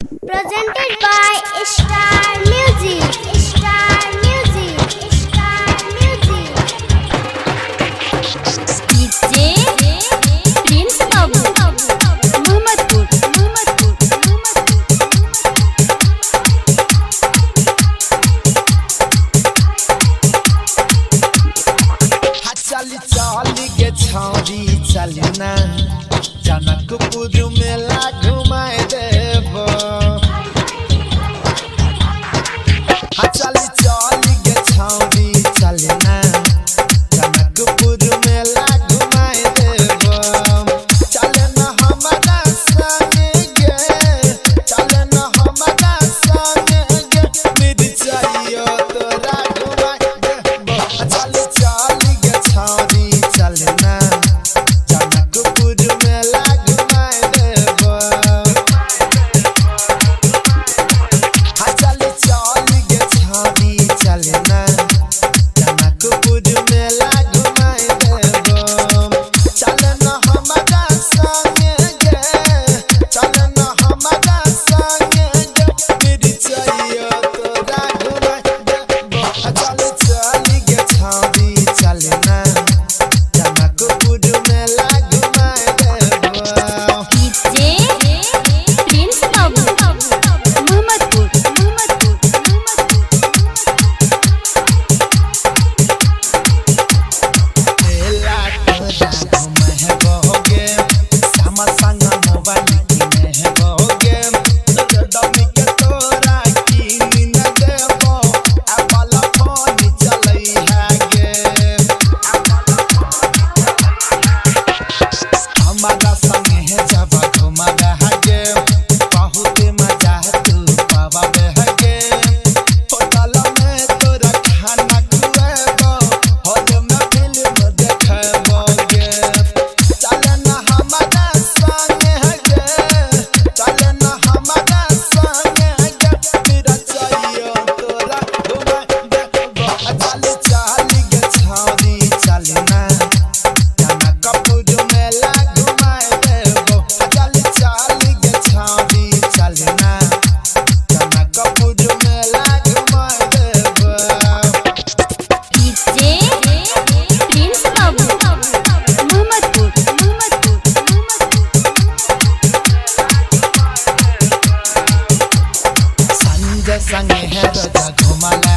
Presented by Star Music. Star Music. Star Music. DJ Prince Babu. Mohammadpur. चली चली के छौरी चलना जनकपुर मेला घुमाए देबो। चली चली के छौरी चलना जनकपुर मेला घुमाए देबो। चलना हमारा संगे गे, चलना हमारा संगे गे, मिर्चाइयो तोरा घुमाए देबो। चली चली के छौरी चलना जनकपुर मेला घुमाए देबो। चली चली के छौरी चलना जनकपुर मेला घुमाए देबो। चलना हमारा संगे गे, चलना हमारा संगे गे, मिर्चाइयो तोरा घुमाए देबो। चली चली के छौरी चलना जनकपुर मेला घुमाए देबो। DJ Prince Babu. Mohammadpur. मेला तोरा घुमाबोगे, श्यामा संग मोबाइल किनबोगे, डमी के तोरा कीन न देबो, एप्पल फोन चलै है गे। हमारा संगे है जब घुमाबे है गे, बहुत मजा तू पाबे है गे। होटल में तोरा खाना खुएबो, हॉल में फिल्म देखबो गे। चलना हमारा संगे है गे, चलना हमारा संगे है गे, मिर्चाइयो तोरा घुमाए देबो। चली चली के छौरी चलना जनकपुर मेला घुमाए देबो। चली चली के छौरी चलना जनकपुर मेला घुमाए देबो। DJ Prince Babu. Mohammadpur. Sanjay संगे है रोजा घुमाला